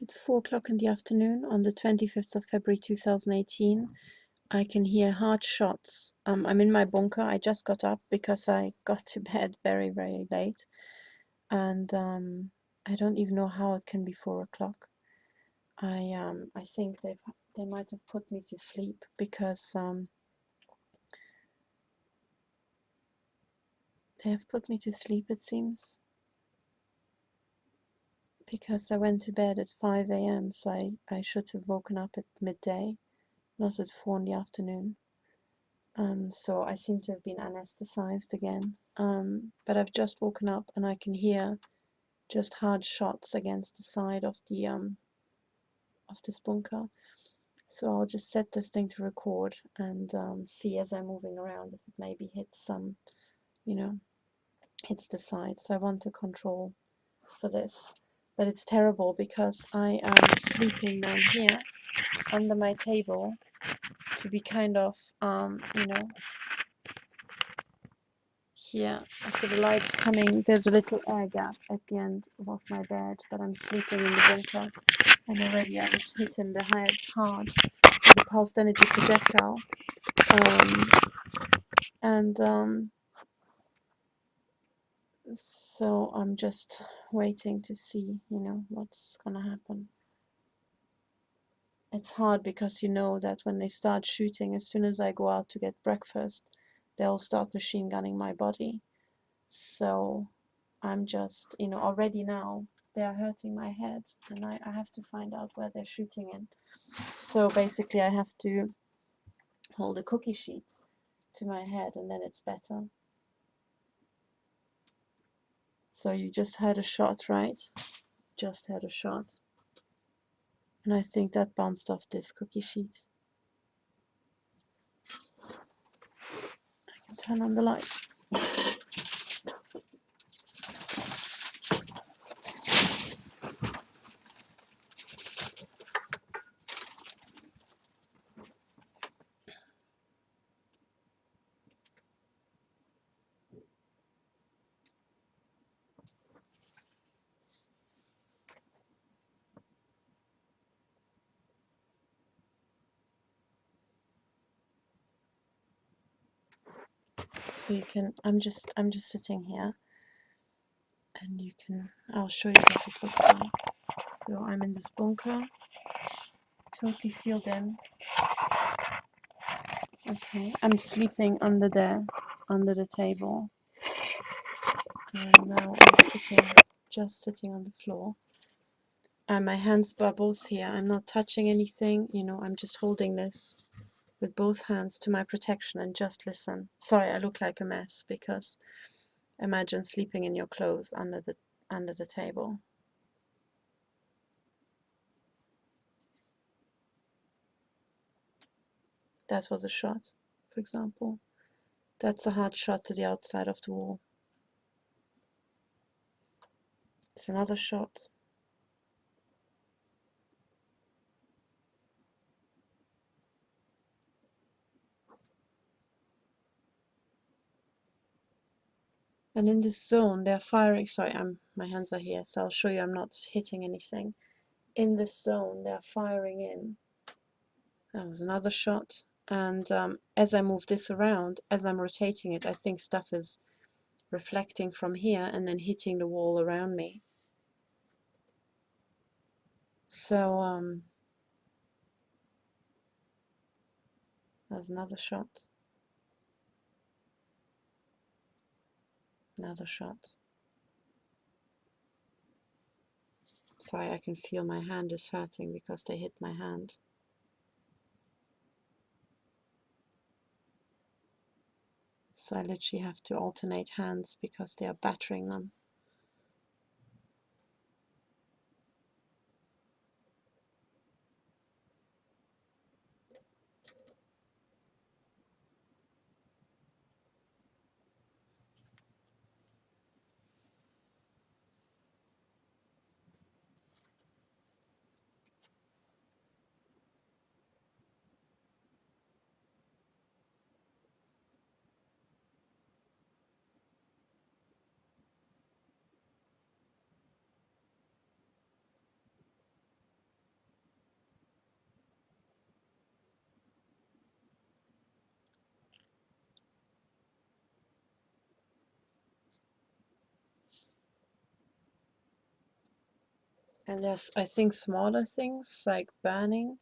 It's 4 o'clock in the afternoon on the 25th of February 2018. I can hear hard shots. I'm in my bunker. I just got up because I got to bed very, very late. And I don't even know how it can be 4 o'clock. I think they might have put me to sleep because they have put me to sleep, it seems. Because I went to bed at 5 a.m. so I should have woken up at midday, not at 4 in the afternoon. So I seem to have been anesthetized again. But I've just woken up and I can hear just hard shots against the side of the of this bunker. So I'll just set this thing to record and see as I'm moving around if it maybe hits some, hits the side. So I want to control for this. But it's terrible because I am sleeping down here under my table to be kind of, here. So the light's coming. There's a little air gap at the end of my bed, but I'm sleeping in the bunker. And already I was hitting the head hard with a pulsed energy projectile. So I'm just waiting to see, what's gonna happen. It's hard because you know that when they start shooting, as soon as I go out to get breakfast, they'll start machine gunning my body. So I'm just, already now they're hurting my head and I have to find out where they're shooting in. So basically I have to hold a cookie sheet to my head and then it's better. So you just had a shot, right? Just had a shot. And I think that bounced off this cookie sheet. I can turn on the light. So you can, I'm just sitting here and you can, I'll show you what it looks like. So I'm in this bunker, totally sealed in. Okay, I'm sleeping under the table. And now I'm just sitting on the floor. And my hands are both here. I'm not touching anything, I'm just holding this with both hands to my protection and just listen. Sorry, I look like a mess because imagine sleeping in your clothes under the table. That was a shot, for example. That's a hard shot to the outside of the wall. It's another shot. And in this zone, they're firing. Sorry, my hands are here, so I'll show you I'm not hitting anything. In this zone, they're firing in. That was another shot. And as I move this around, as I'm rotating it, I think stuff is reflecting from here and then hitting the wall around me. So there's another shot. Another shot. Sorry, I can feel my hand is hurting because they hit my hand. So I literally have to alternate hands because they are battering them. And there's, I think, smaller things like burning,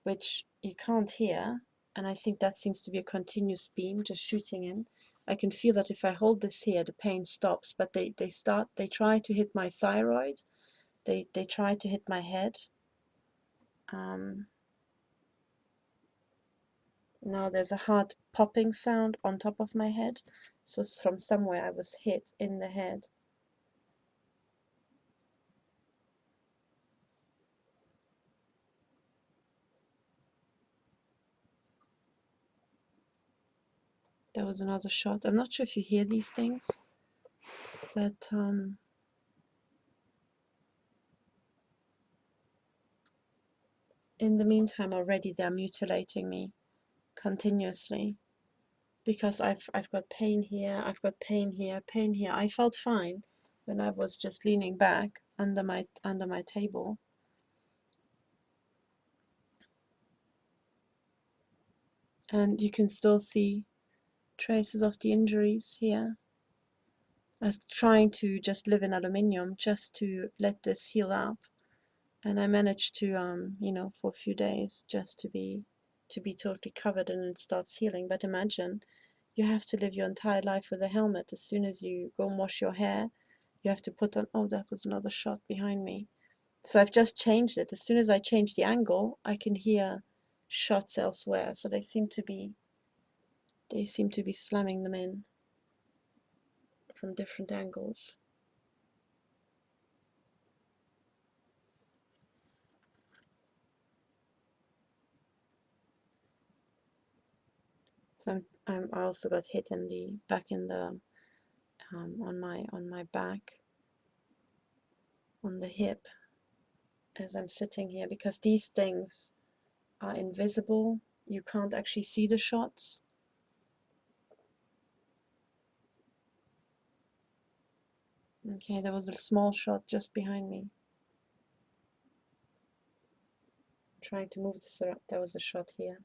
which you can't hear. And I think that seems to be a continuous beam just shooting in. I can feel that if I hold this here, the pain stops, but they try to hit my thyroid. They try to hit my head. Now there's a hard popping sound on top of my head. So it's from somewhere I was hit in the head. There was another shot. I'm not sure if you hear these things, but in the meantime already they're mutilating me continuously, because I've got pain here, I've got pain here, pain here. I felt fine when I was just leaning back under my table. And you can still see traces of the injuries here. I was trying to just live in aluminium just to let this heal up, and I managed to you know, for a few days just to be totally covered, and it starts healing. But imagine you have to live your entire life with a helmet. As soon as you go and wash your hair, you have to put on. Oh, that was another shot behind me. So I've just changed it. As soon as I change the angle, I can hear shots elsewhere. So they seem to be slamming them in from different angles. So I also got hit in the back in the on my back, on the hip, as I'm sitting here, because these things are invisible. You can't actually see the shots. Okay, there was a small shot just behind me. Trying to move this around. There was a shot here.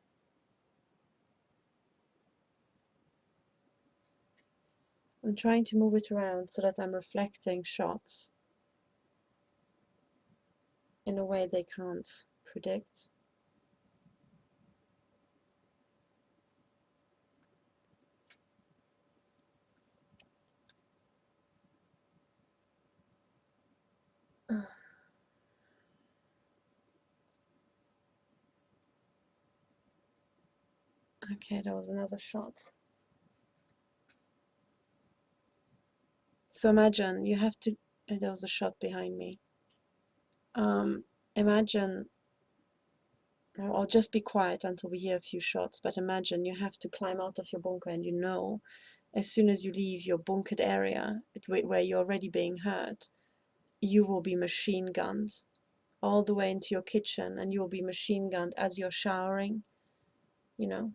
I'm trying to move it around so that I'm reflecting shots in a way they can't predict. Okay, there was another shot. So imagine you have to. There was a shot behind me. Imagine. I'll just be quiet until we hear a few shots. But imagine you have to climb out of your bunker, and you know, as soon as you leave your bunkered area, where you're already being hurt, you will be machine gunned all the way into your kitchen, and you will be machine gunned as you're showering, you know.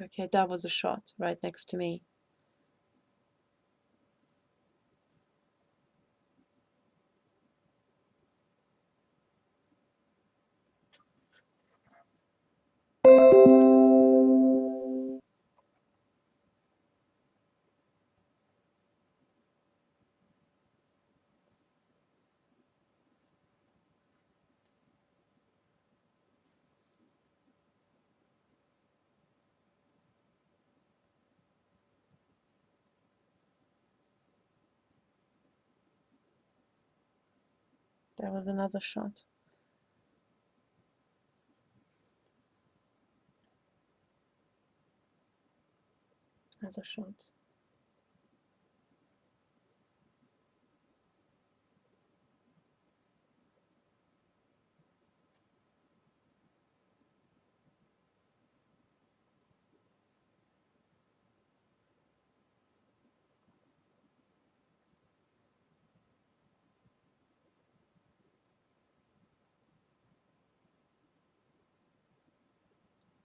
Okay, that was a shot right next to me. There was another shot. Another shot.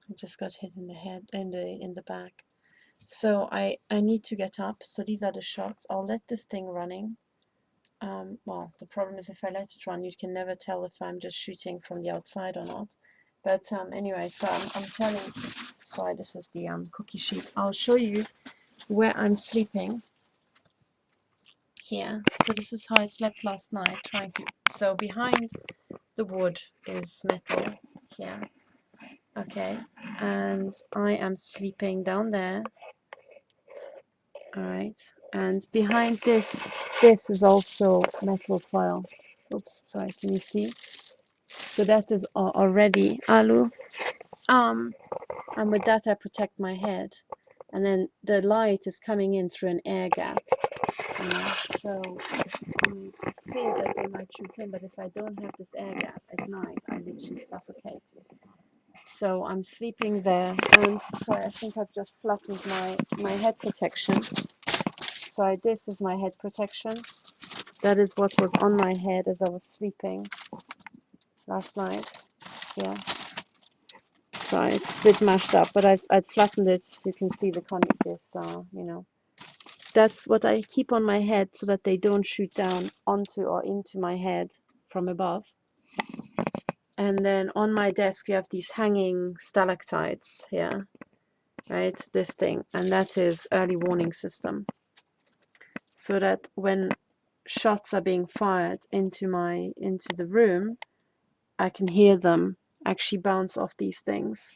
I just got hit in the head, in the back. So I need to get up. So these are the shots. I'll let this thing running. Well, the problem is if I let it run, you can never tell if I'm just shooting from the outside or not. But anyway, so I'm telling. Sorry, this is the cookie sheet. I'll show you where I'm sleeping. Here. So this is how I slept last night. Trying to. So behind the wood is metal. Here. Okay. And I am sleeping down there. All right. And behind this is also metal foil. Oops. Sorry. Can you see? So that is already alu. And with that I protect my head, and then the light is coming in through an air gap. So I'm afraid that they might shoot in, but if I don't have this air gap at night, I literally suffocate. So I'm sleeping there, and sorry, I think I've just flattened my head protection. So this is my head protection. That is what was on my head as I was sleeping last night. Yeah. Sorry, it's a bit mashed up, but I'd flattened it so you can see the connectives. You know, that's what I keep on my head so that they don't shoot down onto or into my head from above. And then on my desk, you have these hanging stalactites here, right? This thing, and that is early warning system. So that when shots are being fired into the room, I can hear them actually bounce off these things.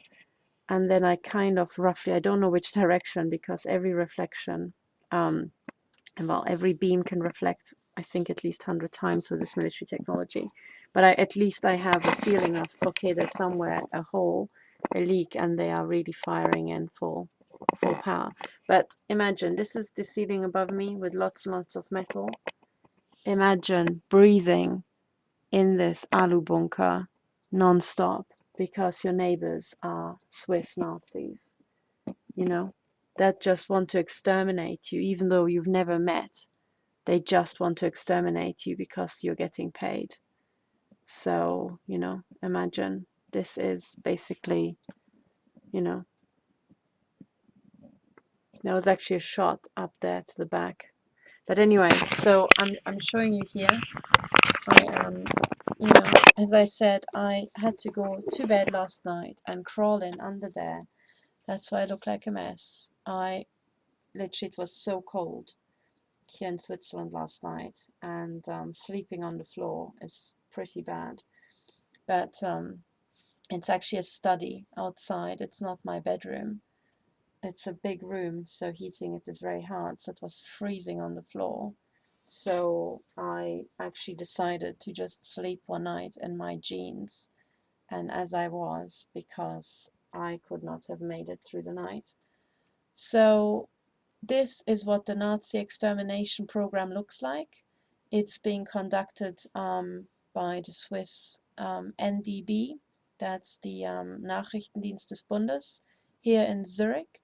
And then I kind of roughly, I don't know which direction, because every reflection, well, every beam can reflect, I think, at least 100 times with this military technology. But at least I have a feeling of, okay, there's somewhere a hole, a leak, and they are really firing in full power. But imagine, this is the ceiling above me with lots and lots of metal. Imagine breathing in this alu bunker non-stop, because your neighbors are Swiss Nazis, you know, that just want to exterminate you, even though you've never met. They just want to exterminate you because you're getting paid. So, you know, imagine this is basically, you know, there was actually a shot up there to the back. But anyway, so I'm showing you here. You know, as I said, I had to go to bed last night and crawl in under there. That's why I look like a mess. I literally, it was so cold here in Switzerland last night, and sleeping on the floor is pretty bad. But it's actually a study outside. It's not my bedroom. It's a big room, so heating it is very hard. So it was freezing on the floor. So I actually decided to just sleep one night in my jeans, and as I was, because I could not have made it through the night. So this is what the Nazi Extermination Program looks like. It's being conducted by the Swiss NDB, that's the Nachrichtendienst des Bundes, here in Zurich.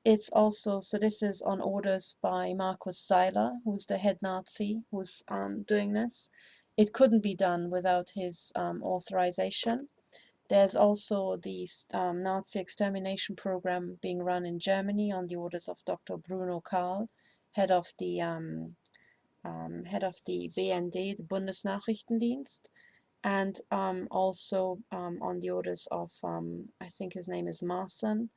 It's also, so this is on orders by Markus Seiler, who's the head Nazi who's doing this. It couldn't be done without his authorization. There's also the Nazi Extermination Program being run in Germany on the orders of Dr. Bruno Karl, head of the BND, the Bundesnachrichtendienst, and also on the orders of, I think his name is Maaßen,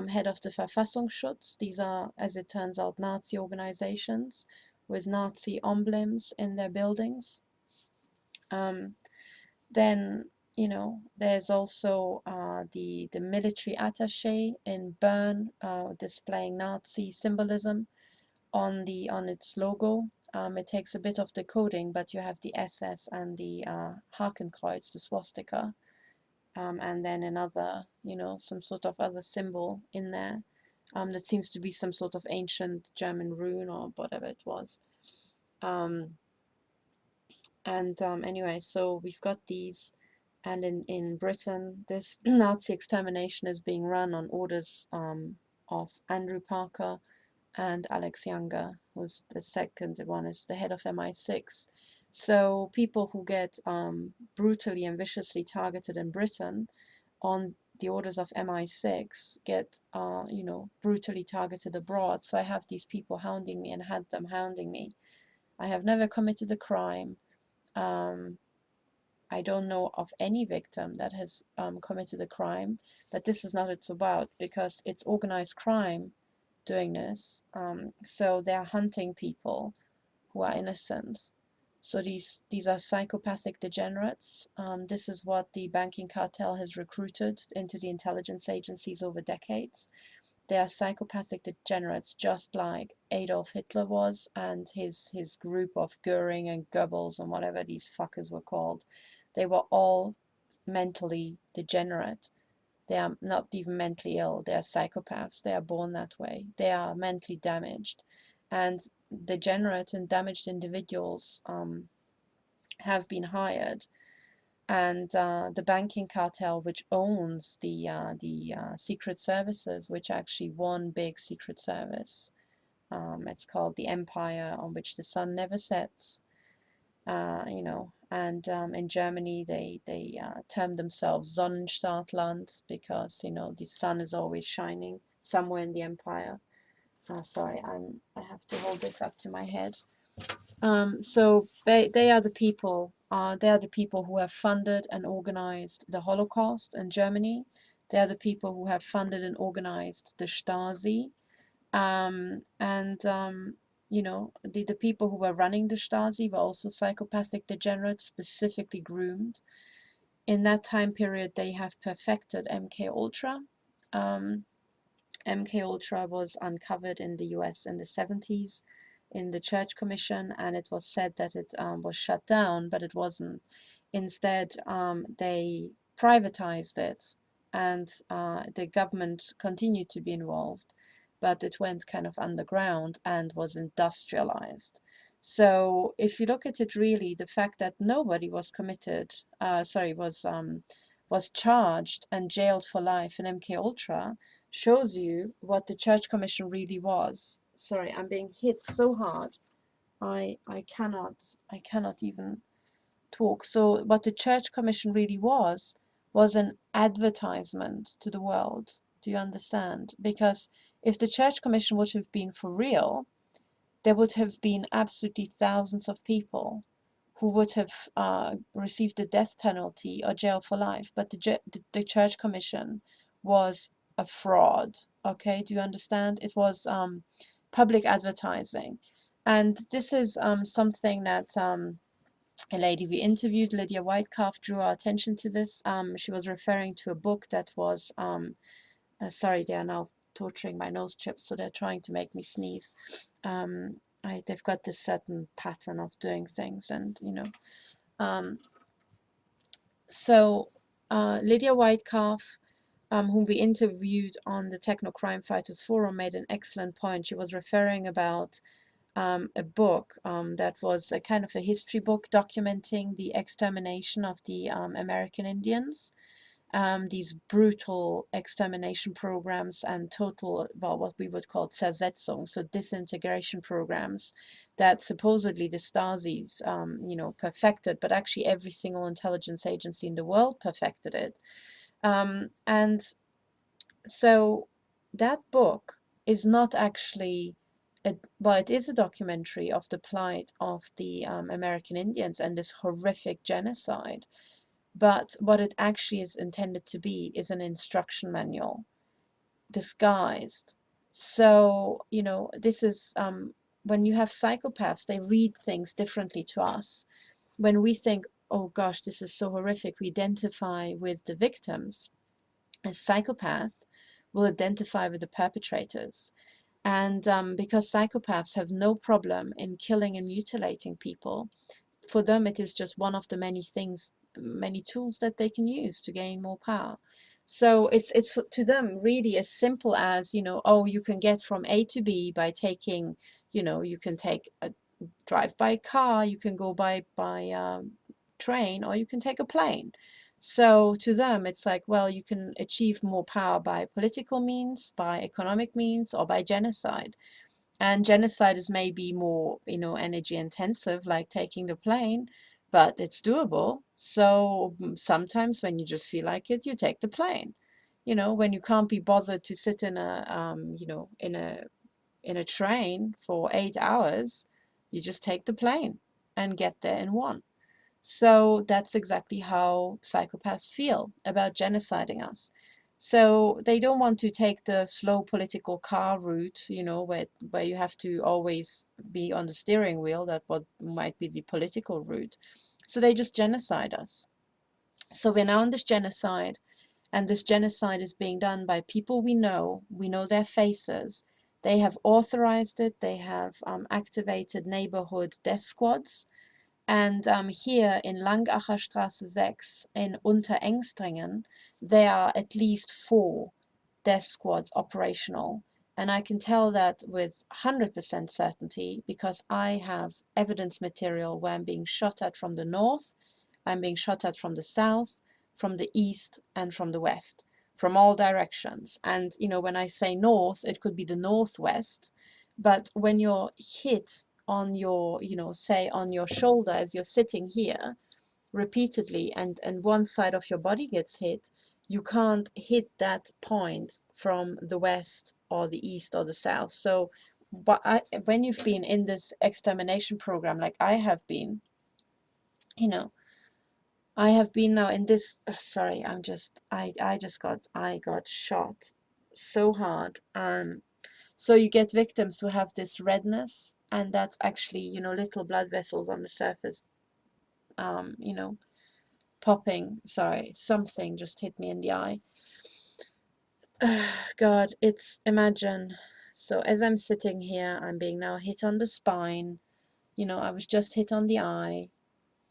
head of the Verfassungsschutz. These are, as it turns out, Nazi organizations with Nazi emblems in their buildings. Then, you know, there's also the military attaché in Bern displaying Nazi symbolism on its logo. It takes a bit of decoding, but you have the SS and the Hakenkreuz, the swastika, and then another, you know, some sort of other symbol in there. That seems to be some sort of ancient German rune or whatever it was. Anyway, so we've got these, and in Britain, this Nazi extermination is being run on orders of Andrew Parker and Alex Younger, who's the second one, is the head of MI6. So people who get brutally and viciously targeted in Britain on the orders of MI6 get, you know, brutally targeted abroad. So I have these people hounding me and had them hounding me. I have never committed a crime. I don't know of any victim that has committed a crime, but this is not what it's about, because it's organized crime doing this. So they're hunting people who are innocent. So these are psychopathic degenerates. This is what the banking cartel has recruited into the intelligence agencies over decades. They are psychopathic degenerates, just like Adolf Hitler was, and his group of Goering and Goebbels and whatever these fuckers were called. They were all mentally degenerate. They are not even mentally ill. They are psychopaths. They are born that way. They are mentally damaged. And degenerate and damaged individuals have been hired. And the banking cartel, which owns the secret services, which actually one big secret service, it's called the Empire on which the sun never sets. You know, and in Germany they term themselves Sonnenstaatland, because you know the sun is always shining somewhere in the empire. Sorry, I have to hold this up to my head. So they are the people. They are the people who have funded and organized the Holocaust in Germany. They are the people who have funded and organized the Stasi. You know, the people who were running the Stasi were also psychopathic degenerates, specifically groomed. In that time period, they have perfected MKUltra. MKUltra was uncovered in the US in the 70s in the Church Commission, and it was said that it was shut down, but it wasn't. Instead, they privatized it, and the government continued to be involved, but it went kind of underground and was industrialized. So if you look at it really, the fact that nobody was committed, was charged and jailed for life in MKUltra shows you what the Church Commission really was. Sorry, I'm being hit so hard. I cannot even talk. So what the Church Commission really was an advertisement to the world. Do you understand? Because if the Church Commission would have been for real, there would have been absolutely thousands of people who would have received the death penalty or jail for life. But the Church Commission was a fraud. Okay, do you understand? It was public advertising. And this is something that a lady we interviewed, Lydia Whitecalf, drew our attention to this. She was referring to a book that was, sorry, they are now torturing my nose chips, so they're trying to make me sneeze. They've got this certain pattern of doing things, and you know. So Lydia Whitecalf, whom we interviewed on the Techno Crime Fighters Forum, made an excellent point. She was referring about a book that was a kind of a history book documenting the extermination of the American Indians. These brutal extermination programs and total, well, what we would call Zersetzung, so disintegration programs that supposedly the Stasis, you know, perfected, but actually every single intelligence agency in the world perfected it. And so that book is not actually, well, it is a documentary of the plight of the American Indians and this horrific genocide. But what it actually is intended to be is an instruction manual, disguised. So, you know, this is, when you have psychopaths, they read things differently to us. When we think, oh gosh, this is so horrific, we identify with the victims. A psychopath will identify with the perpetrators. And because psychopaths have no problem in killing and mutilating people, for them it is just one of the many things, many tools that they can use to gain more power. So it's to them really as simple as, you know, oh, you can get from A to B by taking, you know, you can take a drive by car, you can go by train, or you can take a plane. So to them it's like, well, you can achieve more power by political means, by economic means, or by genocide. And genocide is maybe more, you know, energy intensive, like taking the plane, but it's doable. So sometimes when you just feel like it, you take the plane. You know, when you can't be bothered to sit in a, you know, in a train for 8 hours, you just take the plane and get there in one. So that's exactly how psychopaths feel about genociding us. So they don't want to take the slow political car route, you know, where you have to always be on the steering wheel, that what might be the political route. So they just genocide us. So we're now on this genocide, and this genocide is being done by people we know their faces. They have authorized it, they have activated neighborhood death squads, and here in Langacherstrasse 6 in Unterengstringen, there are at least 4 death squads operational. And I can tell that with 100% certainty because I have evidence material where I'm being shot at from the north, I'm being shot at from the south, from the east, and from the west, from all directions. And, you know, when I say north, it could be the northwest. But when you're hit on your, you know, say on your shoulder as you're sitting here repeatedly, and one side of your body gets hit, you can't hit that point from the west or the east or the south. So when you've been in this extermination program like I have been, you know, I have been now in this, sorry, I got shot so hard. So you get victims who have this redness, and that's actually, you know, little blood vessels on the surface, you know, popping. Sorry, something just hit me in the eye. God, it's, imagine. So as I'm sitting here, I'm being now hit on the spine. You know, I was just hit on the eye,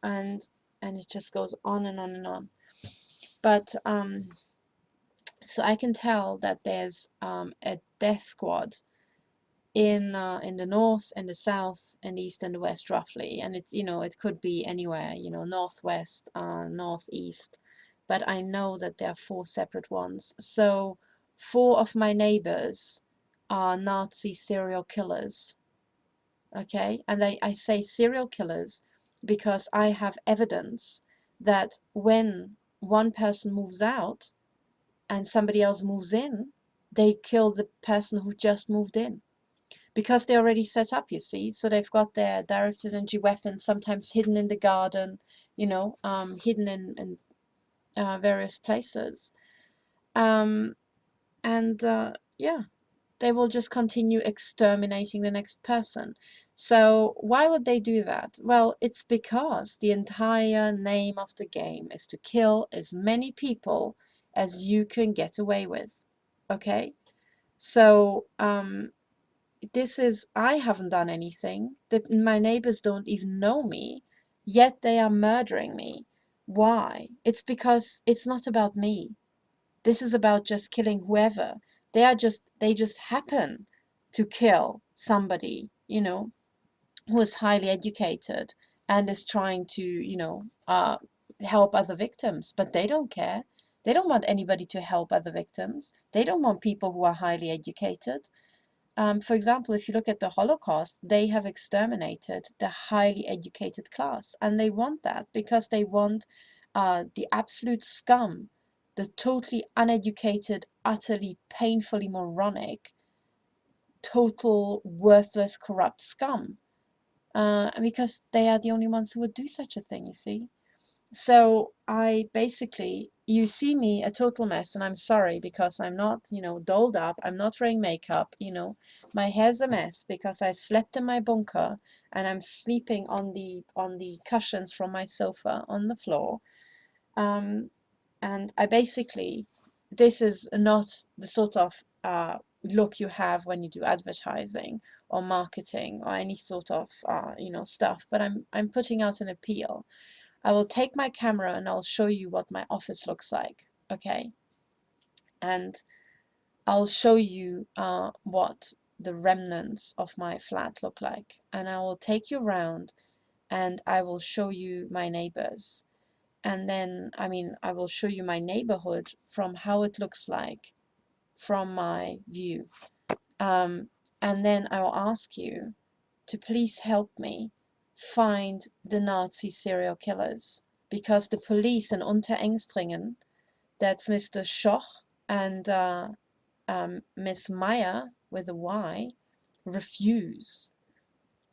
and it just goes on and on and on. But so I can tell that there's a death squad in the north and the south and east and the west roughly, and it's, you know, it could be anywhere, you know, northwest, northeast, but I know that there are 4 separate ones. So 4 of my neighbors are Nazi serial killers, okay? And I say serial killers because I have evidence that when one person moves out and somebody else moves in, they kill the person who just moved in. Because they're already set up, you see. So they've got their directed energy weapons, sometimes hidden in the garden, you know, hidden in various places. And yeah, they will just continue exterminating the next person. So why would they do that? Well, it's because the entire name of the game is to kill as many people as you can get away with. Okay? So this is, I haven't done anything. My neighbors don't even know me, yet they are murdering me. Why? It's because it's not about me. This is about just killing whoever. They just happen to kill somebody, you know, who is highly educated and is trying to, you know, help other victims, but they don't care. They don't want anybody to help other victims. They don't want people who are highly educated. For example, if you look at the Holocaust, they have exterminated the highly educated class, and they want that because they want the absolute scum, the totally uneducated, utterly painfully moronic, total worthless, corrupt scum, because they are the only ones who would do such a thing, you see. So I basically, you see me a total mess, and I'm sorry because I'm not, you know, dolled up. I'm not wearing makeup, you know. My hair's a mess because I slept in my bunker and I'm sleeping on the cushions from my sofa on the floor. And I basically, this is not the sort of look you have when you do advertising or marketing or any sort of you know, stuff, but I'm putting out an appeal. I will take my camera and I'll show you what my office looks like, okay? And I'll show you what the remnants of my flat look like. And I will take you around and I will show you my neighbors. And then, I mean, I will show you my neighborhood from how it looks like from my view. And then I will ask you to please help me find the Nazi serial killers, because the police in Unterengstringen, that's Mr. Schoch and Ms Meyer with a Y, refuse.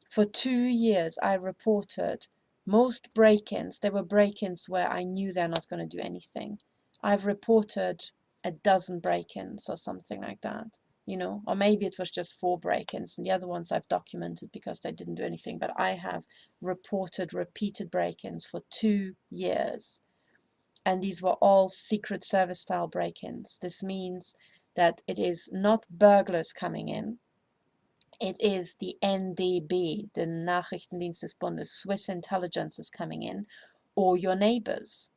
For 2 years I reported Most break-ins, there were break-ins where I knew they're not going to do anything. I've reported a dozen break-ins or something like that, you know, or maybe it was just 4 break-ins and the other ones I've documented because they didn't do anything. But I have reported repeated break-ins for 2 years. And these were all Secret Service style break-ins. This means that it is not burglars coming in. It is the NDB, the Nachrichtendienst des Bundes, Swiss intelligence is coming in, or your neighbors.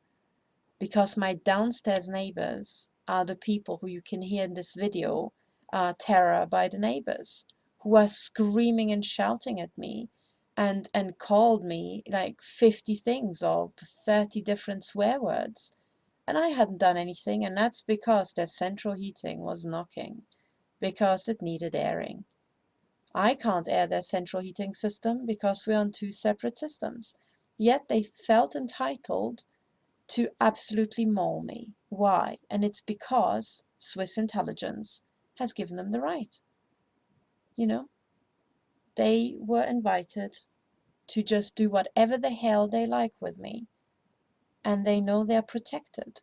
Because my downstairs neighbors are the people who you can hear in this video, terror by the neighbors, who are screaming and shouting at me and called me like 50 things or 30 different swear words. And I hadn't done anything, and that's because their central heating was knocking, because it needed airing. I can't air their central heating system because we're on 2 separate systems. Yet they felt entitled to absolutely maul me. Why? And it's because Swiss intelligence has given them the right. You know, they were invited to just do whatever the hell they like with me. And they know they're protected.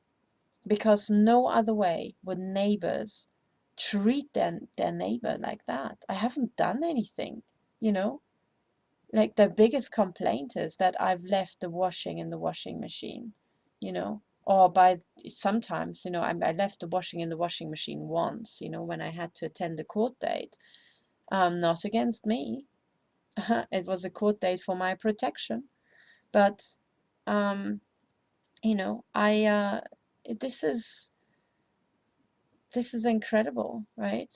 Because no other way would neighbors treat their neighbor like that. I haven't done anything, you know. Like the biggest complaint is that I've left the washing in the washing machine, you know, or by sometimes, you know, I left the washing in the washing machine once, you know, when I had to attend a court date. Not against me. It was a court date for my protection. But, you know, this is incredible, right?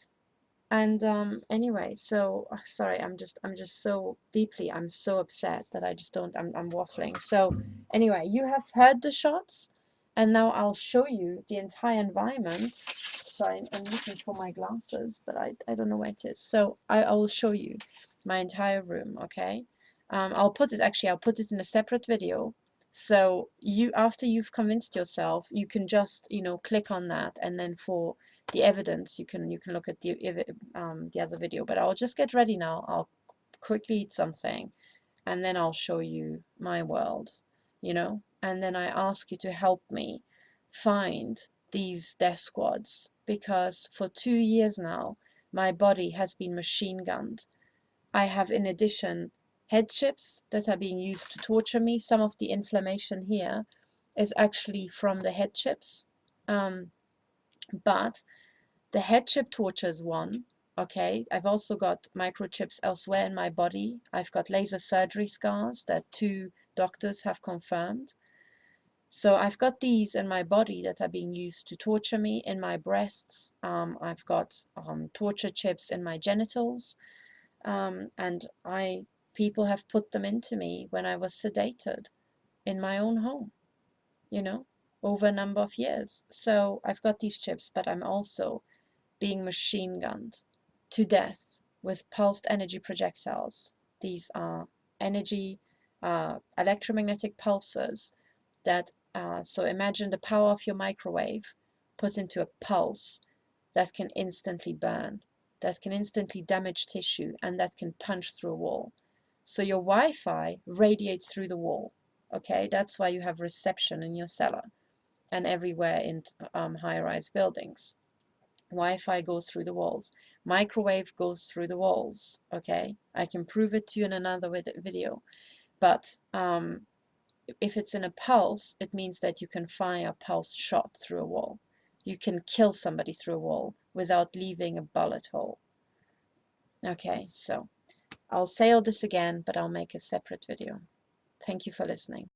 And anyway, so sorry, I'm just so deeply, I'm so upset that I just don't, I'm waffling. So anyway, you have heard the shots, and now I'll show you the entire environment. Sorry, I'm looking for my glasses, but I don't know where it is. So I will show you my entire room, okay? I'll put it in a separate video. So you, after you've convinced yourself, you can just, you know, click on that, and then for the evidence you can look at the other video. But I'll just get ready now. I'll quickly eat something, and then I'll show you my world, you know. And then I ask you to help me find these death squads, because for 2 years now my body has been machine gunned. I have, in addition, head chips that are being used to torture me. Some of the inflammation here is actually from the head chips, but the head chip torture is one. Okay, I've also got microchips elsewhere in my body. I've got laser surgery scars that 2 doctors have confirmed. So I've got these in my body that are being used to torture me. In my breasts, I've got torture chips in my genitals, and people have put them into me when I was sedated in my own home, you know, over a number of years. So I've got these chips, but I'm also being machine gunned to death with pulsed energy projectiles. These are energy, electromagnetic pulses that, so imagine the power of your microwave put into a pulse that can instantly burn, that can instantly damage tissue, and that can punch through a wall. So your Wi-Fi radiates through the wall. Okay, that's why you have reception in your cellar and everywhere in high-rise buildings. Wi-Fi goes through the walls. Microwave goes through the walls. Okay, I can prove it to you in another video. But if it's in a pulse, it means that you can fire a pulse shot through a wall. You can kill somebody through a wall without leaving a bullet hole. Okay, so I'll say all this again, but I'll make a separate video. Thank you for listening.